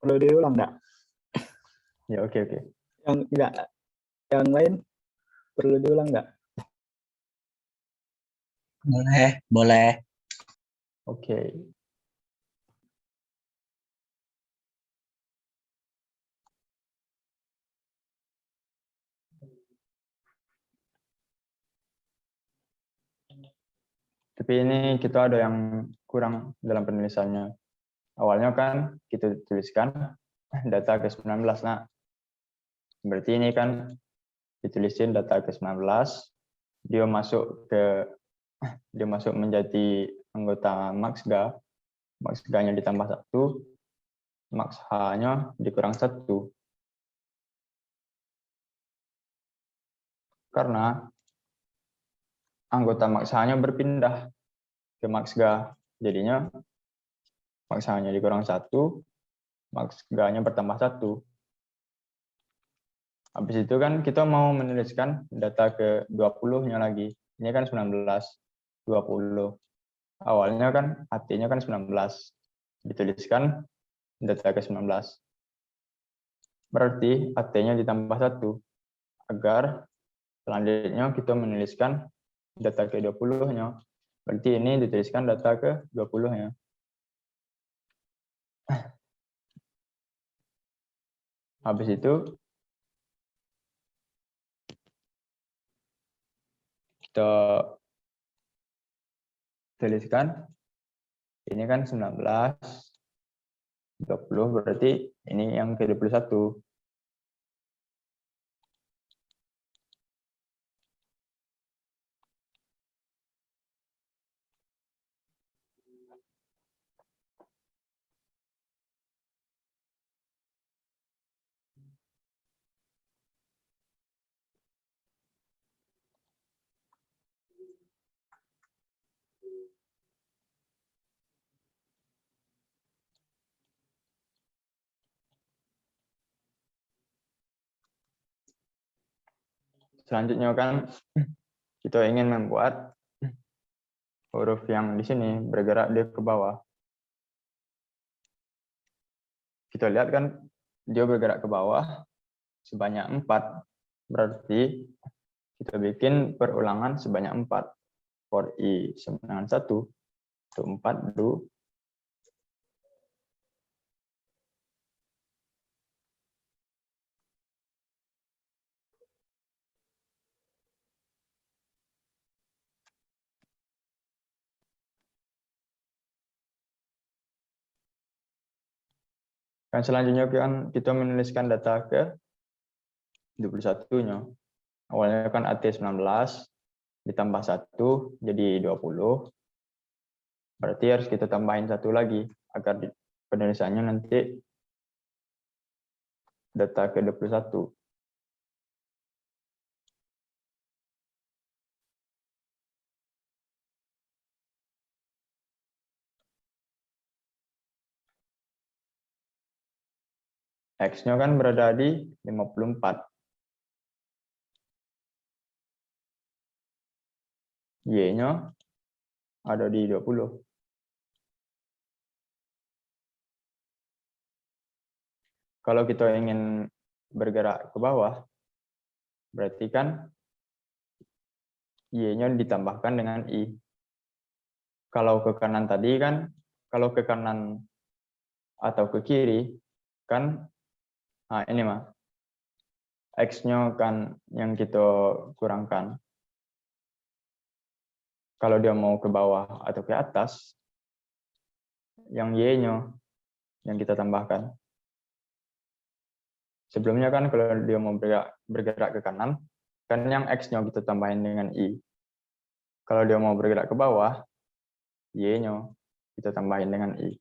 Perlu diulang nggak? Ya, oke. Yang enggak, yang lain perlu diulang nggak? Boleh. Oke. Tapi ini kita ada yang kurang dalam penulisannya. Awalnya kan kita tuliskan data ke-19. Nah, berarti ini kan ditulisin data ke-19, dia masuk menjadi anggota Maxga. Maxga-nya ditambah 1, Max H-nya dikurang 1. Karena anggota Max H-nya berpindah ke Maxga. Jadinya Max H-nya dikurang 1, Max G-nya bertambah 1. Habis itu kan kita mau menuliskan data ke 20-nya lagi. Ini kan 19, 20. Awalnya kan AT-nya kan 19. Dituliskan data ke 19. Berarti AT-nya ditambah 1. Agar selanjutnya kita menuliskan data ke 20-nya. Berarti ini dituliskan data ke 20-nya. Habis itu kita tuliskan ini kan 19, 20, berarti ini yang ke 21. Selanjutnya kan kita ingin membuat huruf yang di sini bergerak dia ke bawah. Kita lihat kan dia bergerak ke bawah sebanyak 4. Berarti kita bikin perulangan sebanyak 4. For I sama dengan 1, itu 4 do. Dan selanjutnya kan kita menuliskan data ke 21-nya. Awalnya kan AT 19 ditambah 1 jadi 20. Berarti harus kita tambahin 1 lagi agar penulisannya nanti data ke 21. X-nya kan berada di 54. Y-nya ada di 20. Kalau kita ingin bergerak ke bawah, berarti kan Y-nya ditambahkan dengan I. Kalau ke kanan tadi kan, kalau ke kanan atau ke kiri, kan nah ini mah X-nya kan yang kita kurangkan. Kalau dia mau ke bawah atau ke atas, yang Y-nya yang kita tambahkan. Sebelumnya kan kalau dia mau bergerak ke kanan, kan yang X-nya kita tambahin dengan I. Kalau dia mau bergerak ke bawah, Y-nya kita tambahin dengan I.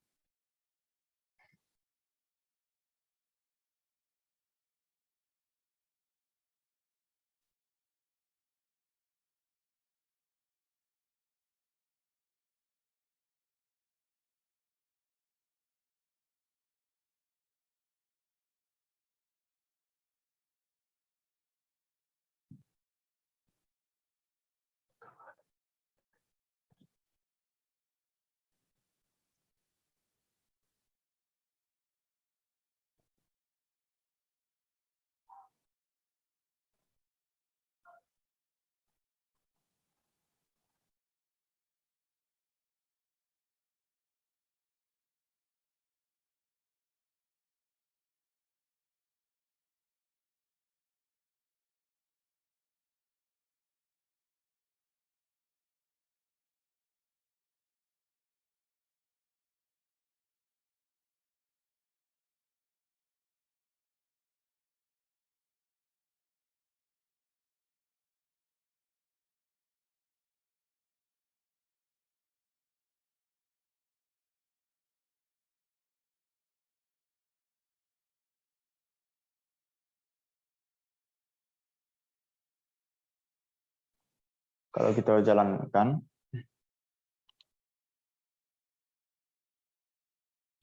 Kalau kita jalankan,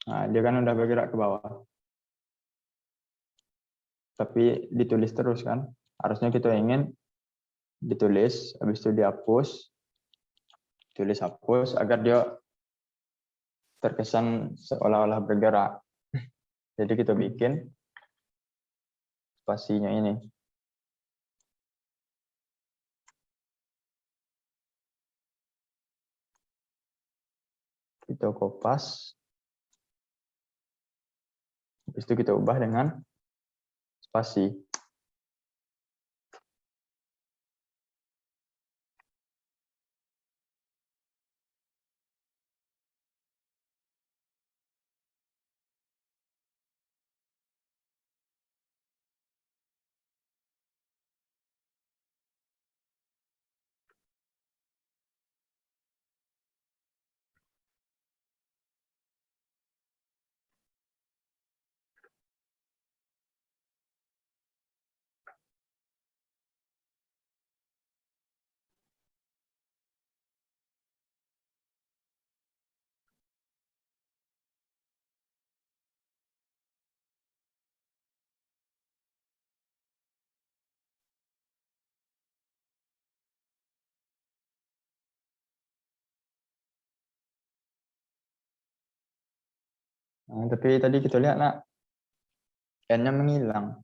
nah, dia kan udah bergerak ke bawah. Tapi ditulis terus kan. Harusnya kita ingin ditulis, habis itu dihapus, tulis hapus, agar dia terkesan seolah-olah bergerak. Jadi kita bikin spasinya ini. Kita kopas. Habis itu kita ubah dengan spasi. Nah, tapi tadi kita lihat, nak, n-nya menghilang.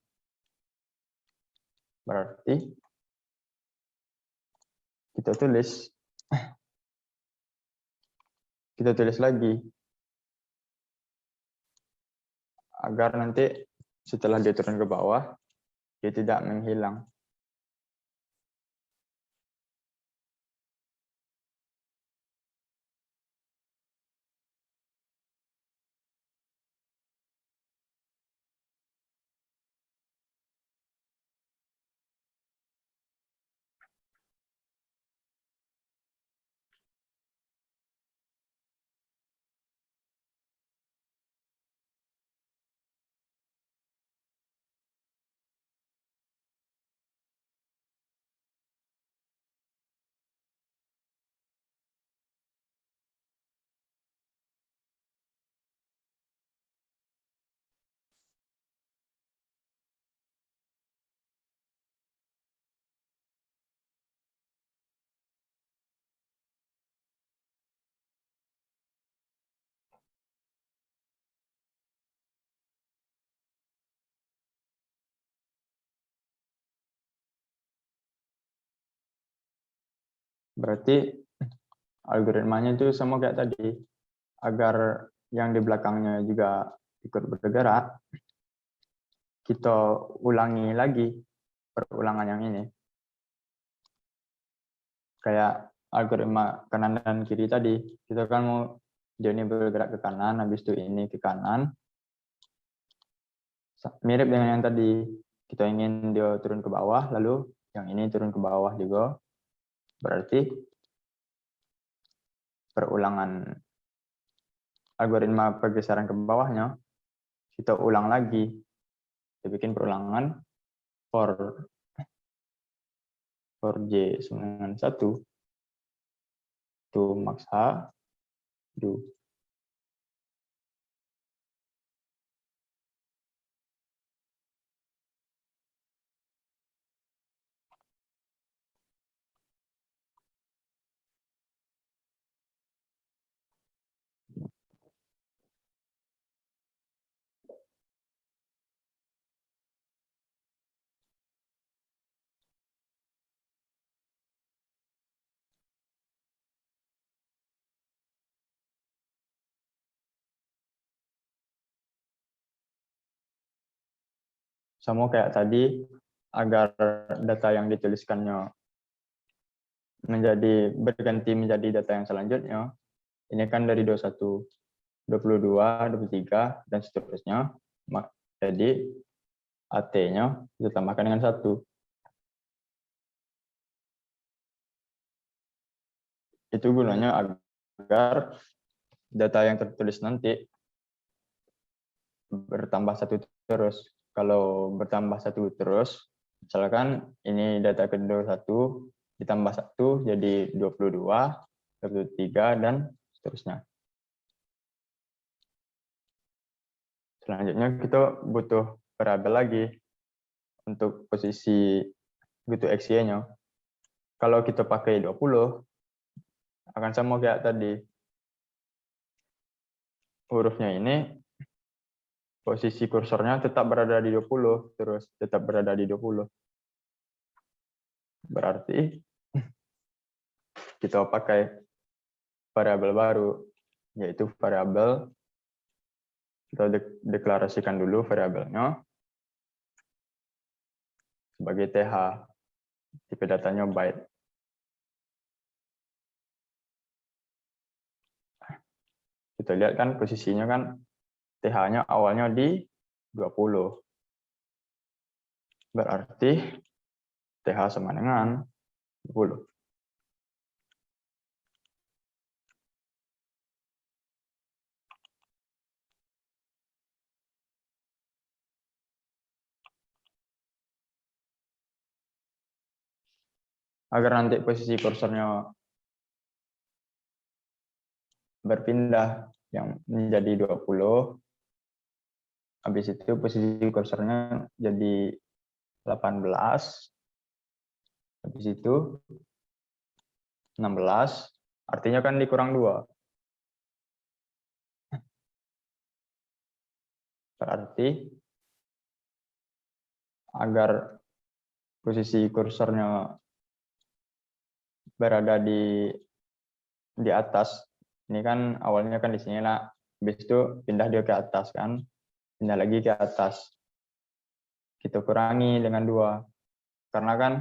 Berarti kita tulis lagi agar nanti setelah dia turun ke bawah dia tidak menghilang. Berarti algoritmanya itu sama kayak tadi. Agar yang di belakangnya juga ikut bergerak, kita ulangi lagi perulangan yang ini. Kayak algoritma kanan dan kiri tadi. Kita kan mau dia ini bergerak ke kanan, habis itu ini ke kanan. Mirip dengan yang tadi. Kita ingin dia turun ke bawah, lalu yang ini turun ke bawah juga. Berarti perulangan algoritma pergeseran ke bawahnya, kita ulang lagi. Kita bikin perulangan for J9 1 to max H do. Sama kayak tadi, agar data yang dituliskannya berganti menjadi data yang selanjutnya. Ini kan dari 21, 22, 23, dan seterusnya. Jadi AT-nya kita tambahkan dengan 1. Itu gunanya agar data yang tertulis nanti bertambah 1 terus. Kalau bertambah 1 terus, misalkan ini data ke-21, ditambah 1 jadi 22, 23, dan seterusnya. Selanjutnya kita butuh variabel lagi untuk posisi gitu XY-nya. Kalau kita pakai 20, akan sama kayak tadi. Hurufnya ini, posisi kursornya tetap berada di 20, terus tetap berada di 20. Berarti kita pakai variabel baru, yaitu variabel, kita deklarasikan dulu variabelnya sebagai TH, tipe datanya byte. Kita lihat kan posisinya kan TH-nya awalnya di 20. Berarti TH sama dengan 20. Agar nanti posisi kursornya berpindah yang menjadi 20, habis itu posisi kursornya jadi 18, habis itu 16, artinya kan dikurang 2. Berarti agar posisi kursornya berada di atas, ini kan awalnya kan di sini lah, habis itu pindah dia ke atas kan, pindah lagi ke atas. Kita kurangi dengan 2. Karena kan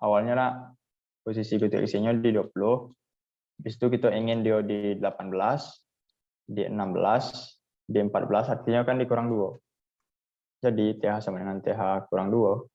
awalnya lah posisi GTX-nya di 20, habis itu kita ingin dia di 18, di 16, di 14, artinya kan dikurang 2. Jadi TH sama dengan TH kurang 2.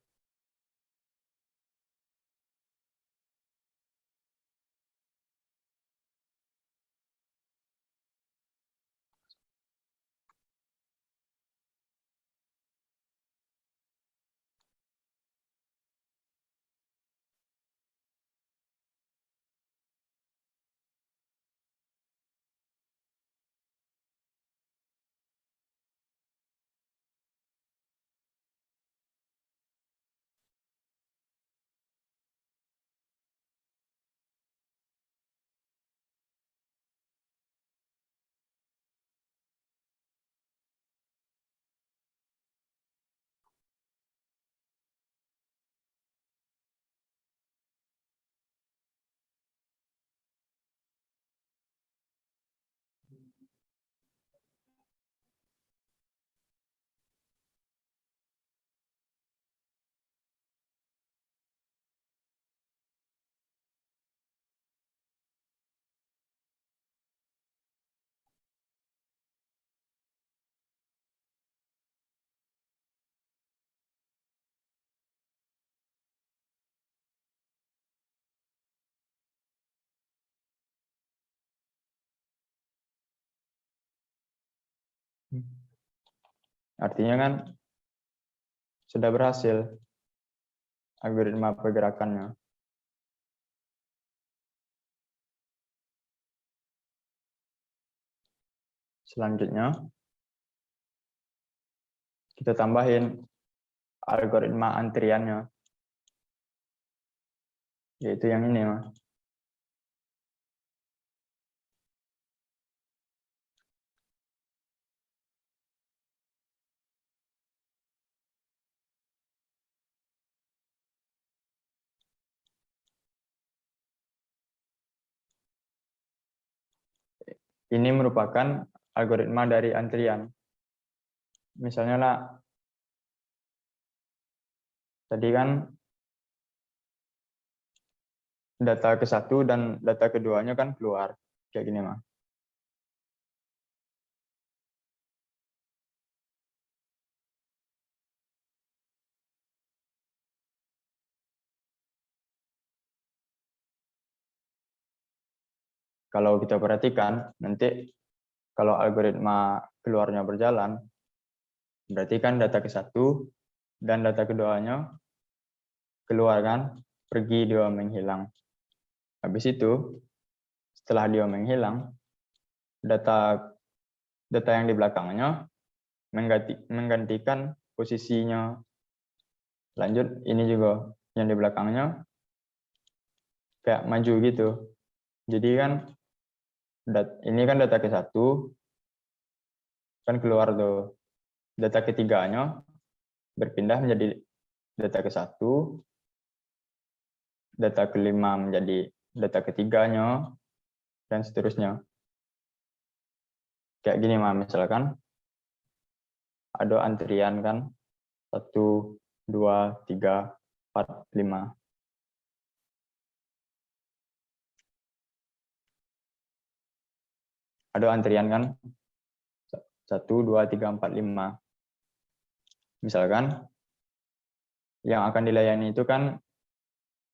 Artinya kan sudah berhasil algoritma pergerakannya. Selanjutnya, kita tambahin algoritma antriannya, yaitu yang ini, Mas. Ini merupakan algoritma dari antrian. Misalnya lah, tadi kan data ke-1 dan data keduanya kan keluar. Kayak gini, Mas. Kalau kita perhatikan, nanti kalau algoritma keluarnya berjalan, berarti kan data ke-1 dan data keduanya keluar kan, pergi dia menghilang. Habis itu, setelah dia menghilang, data yang di belakangnya menggantikan posisinya. Lanjut, ini juga yang di belakangnya kayak maju gitu. Jadi kan ini kan data ke-1 kan keluar tuh. Data ketiganya berpindah menjadi data ke-1, data kelima menjadi data ketiganya, dan seterusnya. Kayak gini mah, misalkan ada antrian kan 1, 2, 3, 4, 5. Ada antrian kan 1, 2, 3, 4, 5. Misalkan yang akan dilayani itu kan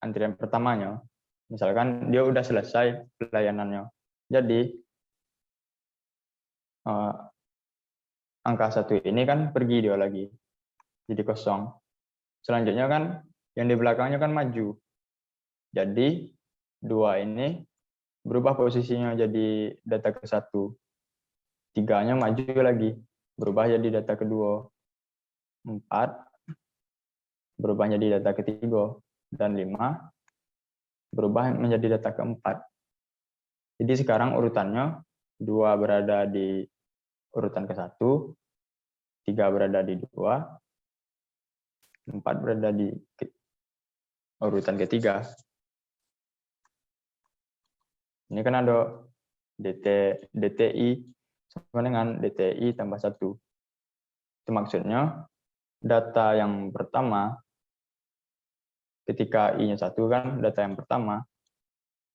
antrian pertamanya. Misalkan dia udah selesai pelayanannya. Jadi angka 1 ini kan pergi dia lagi. Jadi kosong. Selanjutnya kan yang di belakangnya kan maju. Jadi 2 ini berubah posisinya jadi data ke-1. 3-nya maju lagi, berubah jadi data kedua. 4 berubah menjadi data ketiga. Dan 5 berubah menjadi data keempat. Jadi sekarang urutannya 2 berada di urutan ke-1, 3 berada di 2, 4 berada di urutan ketiga. Ini kan ada DTI sama dengan DTI tambah 1. Itu maksudnya data yang pertama, ketika I-nya 1 kan, data yang pertama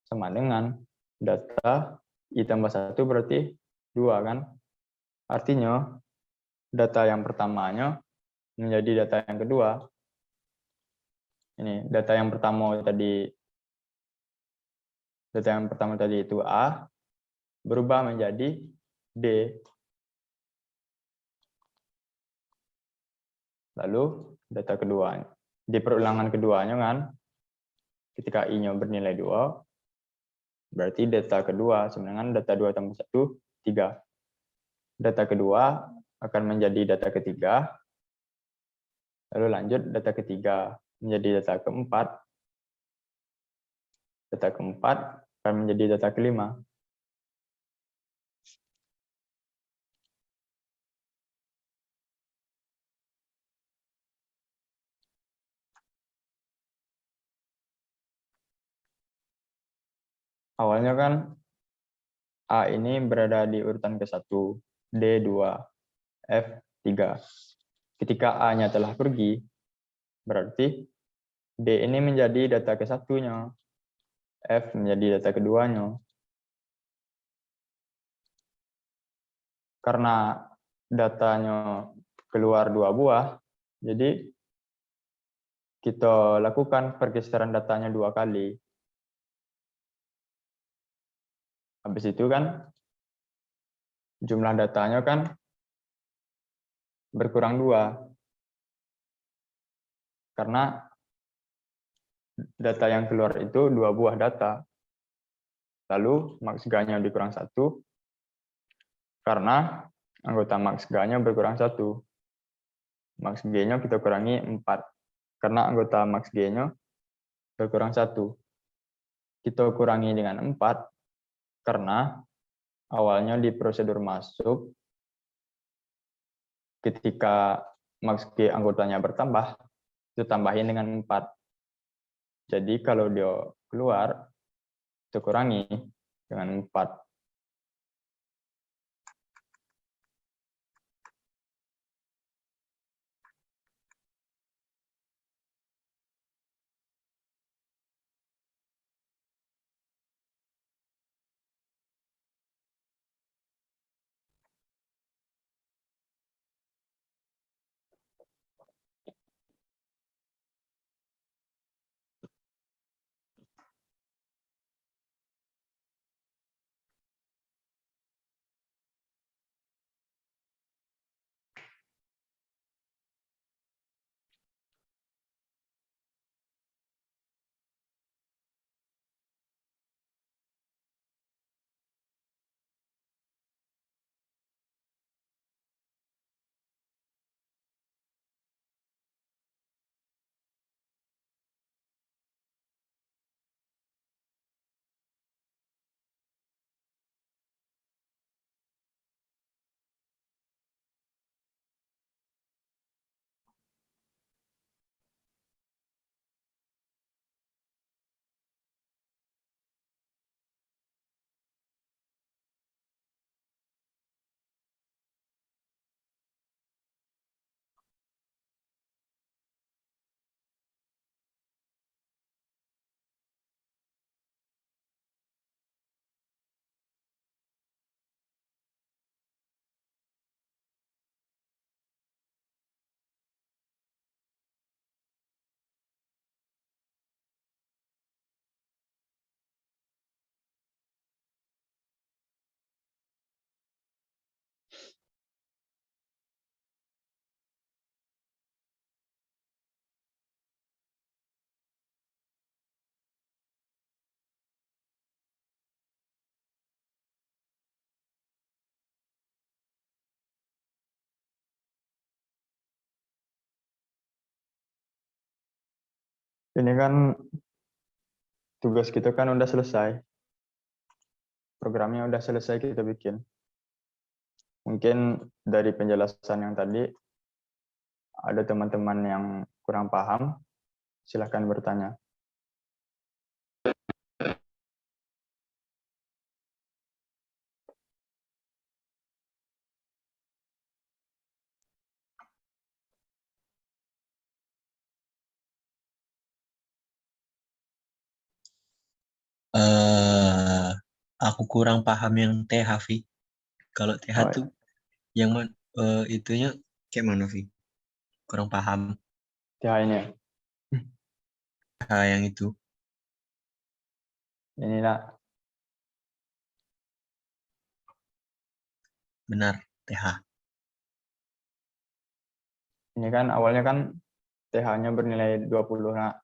sama dengan data I tambah 1 berarti 2 kan. Artinya data yang pertamanya menjadi data yang kedua. Ini data yang pertama tadi itu A berubah menjadi D. Lalu data kedua di perulangan keduanya kan, ketika I-nya bernilai 2, berarti data kedua sama dengan data 2 tambah 1, 3. Data kedua akan menjadi data ketiga, lalu lanjut data ketiga menjadi data keempat, data keempat akan menjadi data kelima. Awalnya kan A ini berada di urutan ke-1, D2, F3. Ketika A-nya telah pergi, berarti D ini menjadi data ke-1-nya, F menjadi data keduanya. Karena datanya keluar 2 buah, jadi kita lakukan pergeseran datanya 2 kali. Habis itu kan jumlah datanya kan berkurang 2. Karena data yang keluar itu 2 buah data. Lalu max G-nya dikurang 1, karena anggota max G-nya berkurang 1. Max G-nya kita kurangi 4, karena anggota max G-nya berkurang 1. Kita kurangi dengan 4, karena awalnya di prosedur masuk, ketika max G anggotanya bertambah, itu tambahin dengan 4. Jadi kalau dia keluar, itu kurangi dengan 4. Ini kan tugas kita kan udah selesai. Programnya udah selesai kita bikin. Mungkin dari penjelasan yang tadi, ada teman-teman yang kurang paham, silahkan bertanya. Aku kurang paham yang TH, Vi. Kalau TH Oh, tuh yang mana? Itunya kayak mana, Vi? Kurang paham. TH ini. TH yang itu. Inilah Benar, TH. ini kan awalnya kan TH-nya bernilai 20. Nah,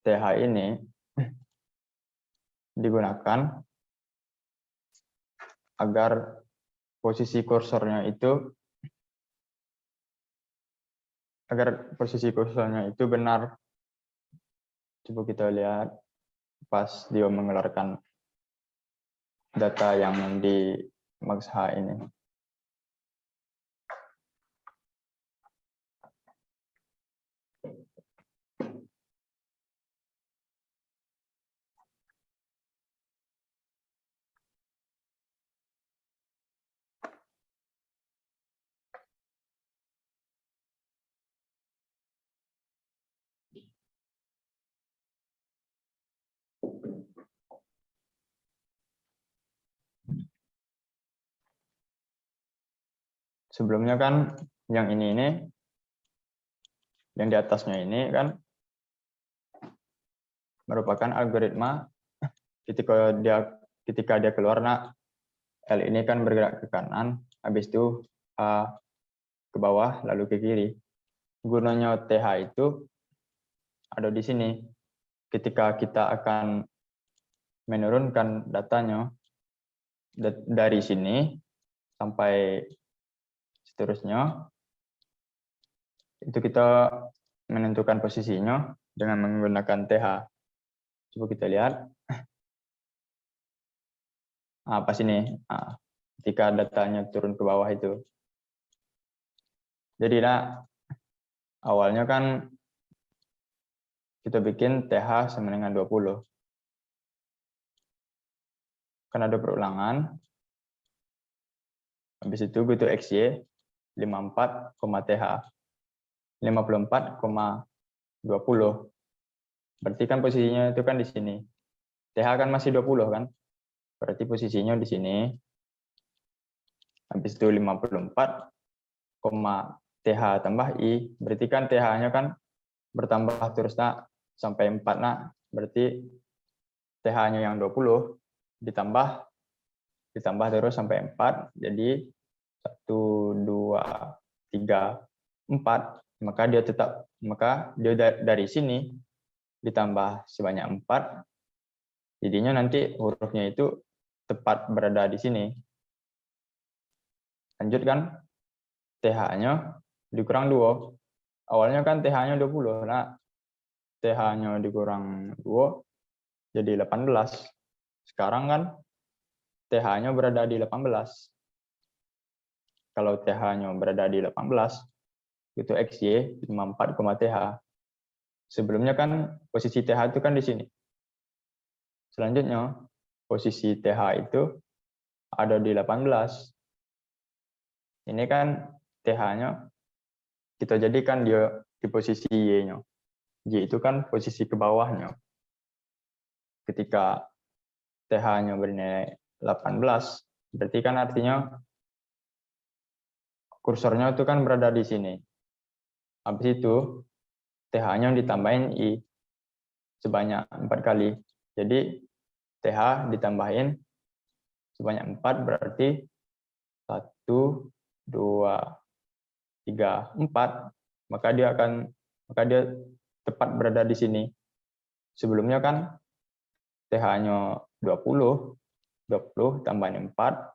TH ini digunakan agar posisi kursornya itu benar. Coba kita lihat pas dia mengeluarkan data yang di Max H ini. Sebelumnya kan yang ini yang di atasnya ini kan merupakan algoritma ketika dia keluar. Nah, L ini kan bergerak ke kanan, habis itu ke bawah lalu ke kiri. Gunanya TH itu ada di sini. Ketika kita akan menurunkan datanya dari sini sampai seterusnya, itu kita menentukan posisinya dengan menggunakan TH. Coba kita lihat. Pas ini, ketika datanya turun ke bawah itu. Jadi awalnya kan kita bikin TH sama dengan 20. Kan ada perulangan. Habis itu butuh XY 54, TH 54,20. Berarti kan posisinya itu kan di sini. TH kan masih 20 kan? Berarti posisinya di sini. Habis itu 54, TH tambah I. Berarti kan TH-nya kan bertambah terus sampai 4. Berarti TH-nya yang 20 ditambah terus sampai 4. Jadi 1, 2, 3, 4. Maka dia dari sini ditambah sebanyak 4. Jadinya nanti hurufnya itu tepat berada di sini. Lanjut kan, TH-nya dikurang 2. Awalnya kan TH-nya 20. TH-nya dikurang 2 jadi 18. Sekarang kan TH-nya berada di 18. Kalau TH-nya berada di 18, itu XY 54, TH. Sebelumnya kan posisi TH itu kan di sini. Selanjutnya, posisi TH itu ada di 18. Ini kan TH-nya kita jadikan dia di posisi Y-nya. Y itu kan posisi ke bawahnya. Ketika TH-nya bernilai 18, berarti kan artinya kursornya itu kan berada di sini. Habis itu TH-nya ditambahin I. sebanyak 4 kali. Jadi TH ditambahin sebanyak 4 berarti 1, 2, 3, 4. Maka dia tepat berada di sini. Sebelumnya kan TH-nya 20 tambahin 4.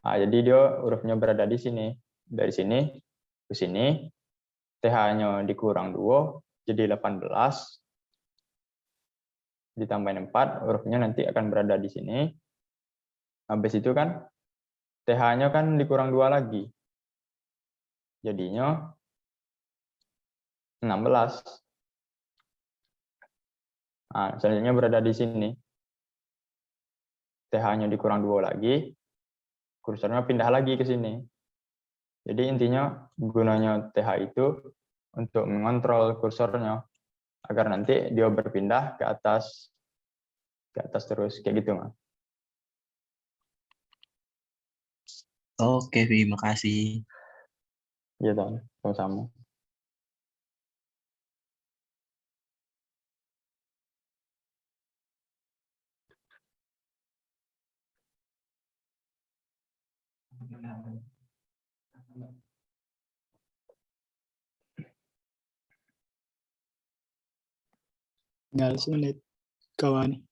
Nah, jadi dia hurufnya berada di sini. Dari sini ke sini, TH-nya dikurang 2, jadi 18. Ditambahin 4, hurufnya nanti akan berada di sini. Habis itu kan, TH-nya kan dikurang 2 lagi. Jadinya 16. Nah, selanjutnya berada di sini. TH-nya dikurang 2 lagi, kursornya pindah lagi ke sini. Jadi intinya gunanya TH itu untuk mengontrol kursornya agar nanti dia berpindah ke atas terus kayak gitu, Mas. Oke, Vi, makasih. Iya, Ton. Sama-sama. Tinggal semenit kawan.